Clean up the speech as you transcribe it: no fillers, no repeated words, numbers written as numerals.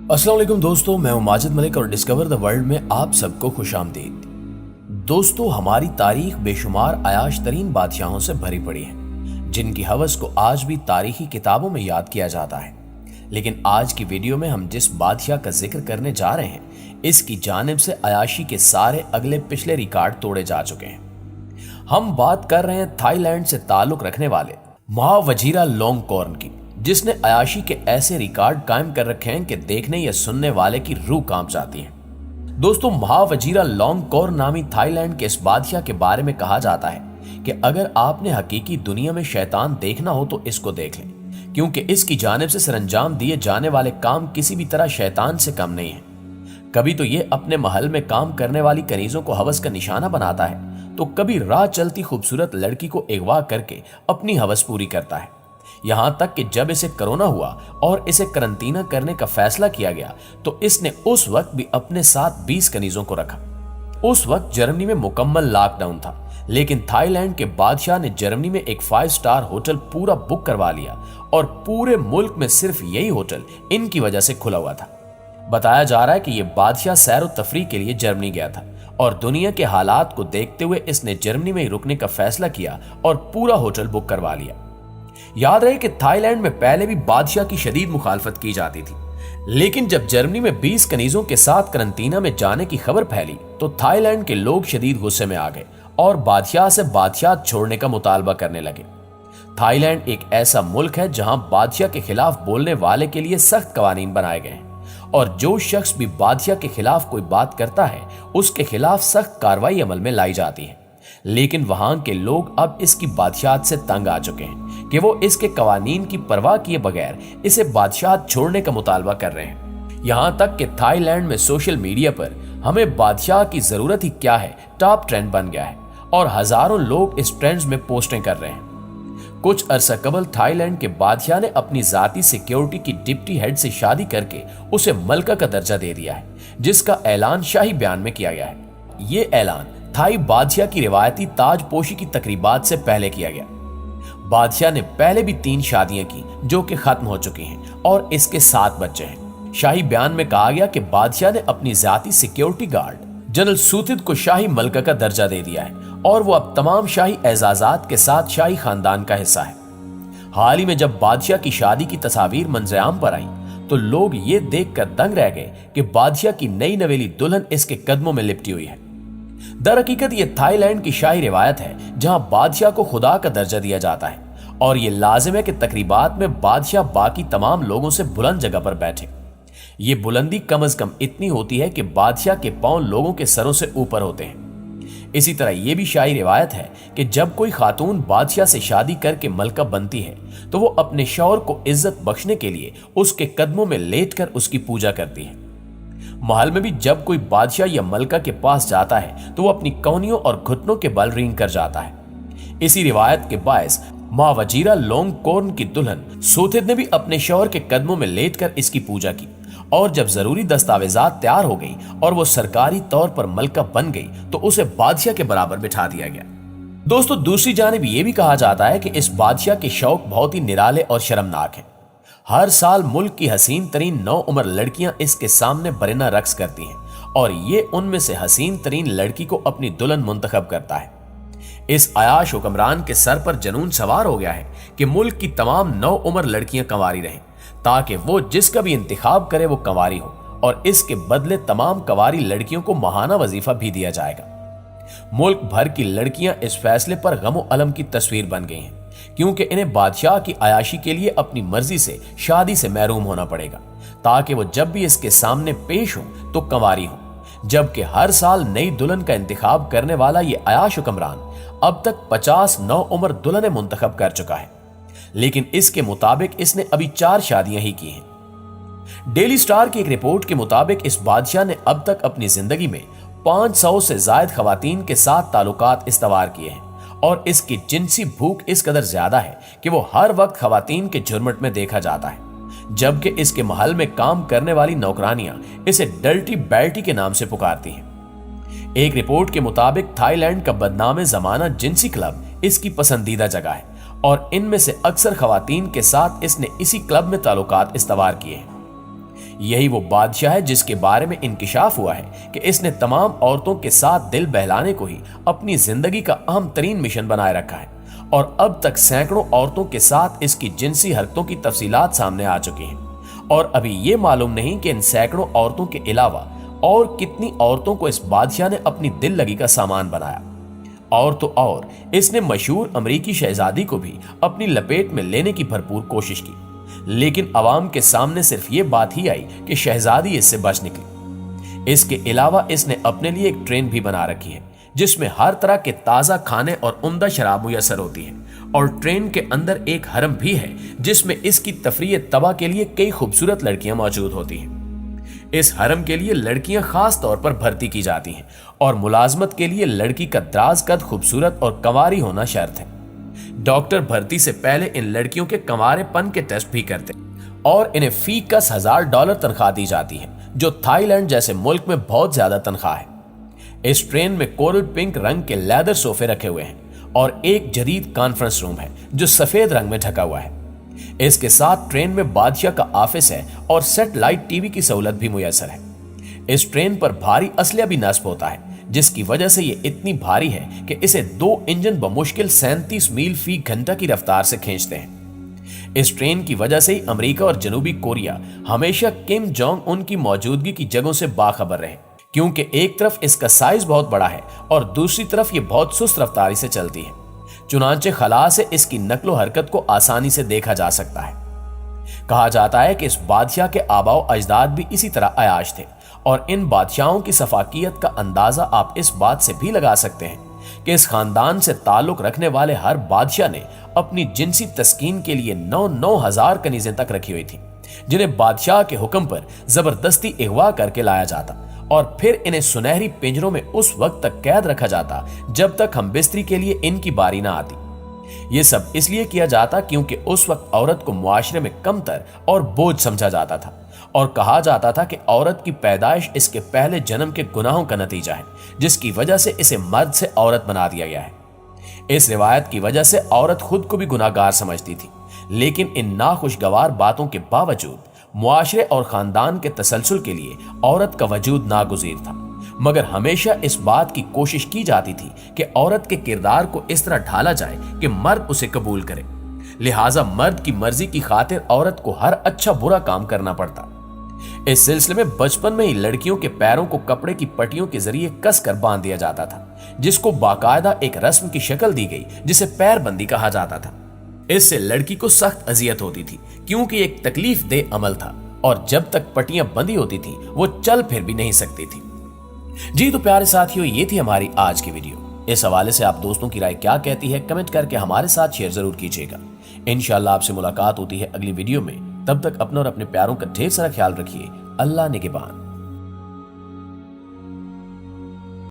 अस्सलाम वालेकुम दोस्तों, मैं हूं माजिद मलिक और डिस्कवर द वर्ल्ड में आप सबको खुशामदीद। दोस्तों, हमारी तारीख बेशुमार अयाश तरीन बादशाहों से भरी पड़ी है जिनकी हवस को आज भी तारीखी किताबों में याद किया जाता है। लेकिन आज की वीडियो में हम जिस बादशाह का जिक्र करने जा रहे हैं, इसकी जानिब से अयाशी के सारे अगले पिछले रिकॉर्ड तोड़े जा चुके हैं। हम बात कर रहे हैं थाईलैंड से ताल्लुक रखने वाले महावजीरा लोंगकोर्न की, जिसने अयाशी के ऐसे रिकॉर्ड कायम कर रखे हैं कि देखने या सुनने वाले की रूह कांप जाती है। दोस्तों, महावजीरा लोंगकोर्न नामी थाईलैंड के इस बादशाह के बारे में कहा जाता है कि अगर आपने हकीकी दुनिया में शैतान देखना हो तो इसको देख लें, क्योंकि इसकी जानिब से सरंजाम दिए जाने वाले काम किसी भी तरह शैतान से कम नहीं है। कभी तो ये अपने महल में काम करने वाली कनीजों को हवस का निशाना बनाता है, तो कभी राह चलती खूबसूरत लड़की को अगवा करके अपनी हवस पूरी करता है। यहां तक कि जब इसे कोरोना हुआ और इसे करंटीना करने का फैसला किया गया तो इसने उस वक्त भी अपने साथ 20 कनीजों को रखा। उस वक्त जर्मनी में मुकम्मल लॉकडाउन था, लेकिन थाईलैंड के बादशाह ने जर्मनी में एक 5 स्टार होटल पूरा बुक करवा लिया और पूरे मुल्क में सिर्फ यही होटल इनकी वजह से खुला हुआ था। बताया जा रहा है कि यह बादशाह सैर और तफरीह के लिए जर्मनी गया था और दुनिया के हालात को देखते हुए इसने जर्मनी में ही रुकने का फैसला किया और पूरा होटल बुक करवा लिया। याद रहे कि थाईलैंड में पहले भी बादशाह की शदीद मुखालफत की जाती थी, लेकिन जब जर्मनी में 20 कनीजों के साथ करंटीना में जाने की खबर फैली तो थाईलैंड के लोग शदीद गुस्से में आ गए और बादशाह से बादशाह छोड़ने का मुतालबा करने लगे। थाईलैंड एक ऐसा मुल्क है जहां बादशाह के खिलाफ बोलने वाले के लिए सख्त कवानीन बनाए गए हैं और जो शख्स भी बादशाह के खिलाफ कोई बात करता है उसके खिलाफ सख्त कार्रवाई अमल में लाई जाती है। लेकिन वहां के लोग अब इसकी बादशाहत से तंग आ चुके हैं कि वो इसके कवानीन की परवाह किए बगैर इसे बादशाहत छोड़ने का मुतालबा कर रहे हैं। यहां तक कि थाईलैंड में सोशल मीडिया पर हमें बादशाह की जरूरत ही क्या है टॉप ट्रेंड बन गया है और हजारों लोग इस ट्रेंड्स में पोस्टें कर रहे हैं। कुछ अरसा कबल थाईलैंड के बादशाह ने अपनी जाती सिक्योरिटी की डिप्टी हेड से शादी करके उसे मलका का दर्जा दे दिया है, जिसका ऐलान शाही बयान में किया गया है। ये ऐलान थाई बादशाह की रिवायती ताजपोशी की तकरीबात से पहले किया गया। बादशाह ने पहले भी 3 शादियां की जो कि खत्म हो चुकी हैं और इसके 7 बच्चे हैं। शाही बयान में कहा गया कि बादशाह ने अपनी जाती सिक्योरिटी गार्ड जनरल सूथिद को शाही मलका का दर्जा दे दिया है और वो अब तमाम शाही एजाजात के साथ शाही खानदान का हिस्सा है। हाल ही में जब बादशाह की शादी की तस्वीर मंजरेआम पर आई तो लोग ये देखकर दंग रह गए कि बादशाह की नई नवेली दुल्हन इसके कदमों में लिपटी हुई है। दरहकीकत ये थाईलैंड की शाही रिवायत है जहां बादशाह को खुदा का दर्जा दिया जाता है और ये लाजिम है कि तकरीबात में बादशाह बाकी तमाम लोगों से बुलंद जगह पर बैठे। ये बुलंदी कम से कम इतनी होती है कि बादशाह के पांव लोगों के सरों से ऊपर होते हैं। इसी तरह यह भी शाही रिवायत है कि जब कोई खातून बादशाह से शादी करके मलका बनती है तो वो अपने शौहर को इज्जत बख्शने के लिए उसके कदमों में लेटकर उसकी पूजा करती है। महल में भी जब कोई बादशाह या मलका के पास जाता है तो वो अपनी कौनियों और घुटनों के बल रींग कर जाता है। इसी रिवायत के बायस महावजीरा लोंगकोर्न की दुल्हन सूथिद ने भी अपने शौहर के कदमों में लेटकर इसकी पूजा की और जब जरूरी दस्तावेजात तैयार हो गई और वो सरकारी तौर पर मलका बन गई तो उसे बादशाह के बराबर बिठा दिया गया। दोस्तों, दूसरी जानिब ये भी कहा जाता है कि इस बादशाह के शौक बहुत ही निराले और शर्मनाक हैं। हर साल मुल्क की हसीन तरीन 9 उम्र लड़कियां इसके सामने बरेना रक्स करती हैं और ये उनमें से हसीन तरीन लड़की को अपनी दुल्हन मुंतखब करता है। इस अयाश हुक्मरान के सर पर जनून सवार हो गया है कि मुल्क की तमाम 9 उम्र लड़कियां कंवारी रहें ताकि वो जिसका भी इंतखाब करे वो कंवारी हो और इसके बदले तमाम कंवारी लड़कियों को माहाना वजीफा भी दिया जाएगा। मुल्क भर की लड़कियां इस फैसले पर गमो अलम की तस्वीर बन गई हैं क्योंकि इन्हें बादशाह की अयाशी के लिए अपनी मर्जी से शादी से महरूम होना पड़ेगा ताकि वो जब भी इसके सामने पेश हो तो कंवारी हो। जबकि हर साल नई दुल्हन का इंतखाब करने वाला ये अयाश हुक्मरान अब तक 50 9 उम्र दुल्हनें मुंतखब कर चुका है, लेकिन इसके मुताबिक इसने अभी 4 शादियां ही की हैं। डेली स्टार की एक रिपोर्ट के मुताबिक इस बादशाह ने अब तक अपनी जिंदगी में 500 से ज्यादा खवातीन के साथ ताल्लुकात इस्तवार किए हैं और इसकी जिनसी भूख इस कदर ज्यादा है कि वो हर वक्त खवातीन के झुरमुट में देखा जाता है, जबकि इसके महल में काम करने वाली नौकरानियां इसे डर्टी बैल्टी के नाम से पुकारती हैं। एक रिपोर्ट के मुताबिक थाईलैंड का बदनामे जमाना जिनसी क्लब इसकी पसंदीदा जगह है और इनमें से अक्सर खवातीन के साथ इसने इसी क्लब में ताल्लुकात इस्तवार किए हैं। यही वो बादशाह है जिसके बारे में इंकिशाफ हुआ है कि इसने तमाम औरतों के साथ दिल बहलाने को ही अपनी जिंदगी का अहम तरीन मिशन बनाए रखा है और अब तक सैकड़ों औरतों के साथ इसकी जिनसी हरकतों की तफसीलात सामने आ चुकी हैं और अभी ये मालूम नहीं कि इन सैकड़ों औरतों के अलावा और कितनी औरतों को इस बादशाह ने अपनी दिल लगी का सामान बनाया। और तो और इसने मशहूर अमेरिकी शहजादी को भी अपनी लपेट में लेने की भरपूर कोशिश की, लेकिन अवाम के सामने सिर्फ ये बात ही आई कि शहजादी इससे बच निकली। इसके अलावा इसने अपने लिए एक ट्रेन भी बना रखी है जिसमें हर तरह के ताजा खाने और उम्दा शराब मुयसर होती है और ट्रेन के अंदर एक हरम भी है जिसमें इसकी तफरीह तबा के लिए कई खूबसूरत लड़कियां मौजूद होती हैं। इस हरम के लिए लड़कियां खास तौर पर भर्ती की जाती हैं और मुलाजमत के लिए लड़की का दराज कद, खूबसूरत और कंवारी होना शर्त है। डॉक्टर भर्ती से पहले इन लड़कियों के कंवारेपन के टेस्ट भी करते और इन्हें फी का $1000 तनख्वाह दी जाती है जो थाईलैंड जैसे मुल्क में बहुत ज्यादा तनख्वाह है। इस ट्रेन में कोरल पिंक रंग के लेदर सोफे रखे हुए हैं और एक जदीद कॉन्फ्रेंस रूम है जो सफेद रंग में ढका हुआ है। इसके साथ ट्रेन में बादशाह का ऑफिस है और सेटेलाइट टीवी की सहूलत भी मुयसर है। इस ट्रेन पर भारी असलिया भी नस्ब होता है जिसकी वजह से ये इतनी भारी है कि इसे 2 इंजन बमुश्किल 37 मील फी घंटा की रफ्तार से खींचते हैं। इस ट्रेन की वजह से ही अमेरिका और जनूबी कोरिया हमेशा किम जोंग उन की मौजूदगी की जगहों से बाखबर रहे, क्योंकि एक तरफ इसका साइज बहुत बड़ा है और दूसरी तरफ ये बहुत सुस्त रफ्तारी से चलती है। चुनांचे खला से इसकी नकलो हरकत को आसानी से देखा जा सकता है। कहा जाता है कि इस बादशाह के आबाओ अजदाद भी इसी तरह अयाश थे और इन बादशाहों की सफाकियत का अंदाजा आप इस बात से भी लगा सकते हैं कि इस खानदान से ताल्लुक रखने वाले हर बादशाह ने अपनी जिनसी तस्कीन के लिए 9-9 हजार कनीजें तक रखी हुई थी जिन्हें बादशाह के हुक्म पर जबरदस्ती अगवा करके लाया जाता और फिर इन्हें सुनहरी पिंजरों में उस वक्त तक कैद रखा जाता जब तक हम बिस्तरी के लिए इनकी बारी ना आती। ये सब इसलिए किया जाता क्योंकि उस वक्त औरत को मुआशरे में कमतर और बोझ समझा जाता था और कहा जाता था कि औरत की पैदाइश इसके पहले जन्म के गुनाहों का नतीजा है जिसकी वजह से इसे मर्द से औरत बना दिया गया है। इस रिवायत की वजह से औरत खुद को भी गुनाहगार समझती थी, लेकिन इन नाखुशगवार बातों के बावजूद मुआशरे और खानदान के तसलसल के लिए औरत का वजूद नागुज़ीर था। मगर हमेशा इस बात की कोशिश की जाती थी कि औरत के किरदार को इस तरह ढाला जाए कि मर्द उसे कबूल करे, लिहाजा मर्द की मर्जी की खातिर औरत को हर अच्छा बुरा काम करना पड़ता। इस सिलसिले में बचपन में ही लड़कियों के पैरों को कपड़े की पट्टियों के जरिए कसकर बांध दिया जाता था, जिसको बाकायदा एक रस्म की शक्ल दी गई जिसे पैरबंदी कहा जाता था। इससे लड़की को सख्त अजियत होती थी क्योंकि एक तकलीफ दे अमल था और जब तक पट्टियां बंधी होती थी वो चल फिर भी नहीं सकती थी। जी तो प्यारे साथियों, ये थी हमारी आज की वीडियो। इस हवाले से आप दोस्तों की राय क्या कहती है कमेंट करके हमारे साथ शेयर जरूर कीजिएगा। इंशाल्लाह आपसे मुलाकात होती है अगली वीडियो में। तब तक अपना और अपने प्यारों का ढेर सारा ख्याल रखिए। अल्लाह निगहबान।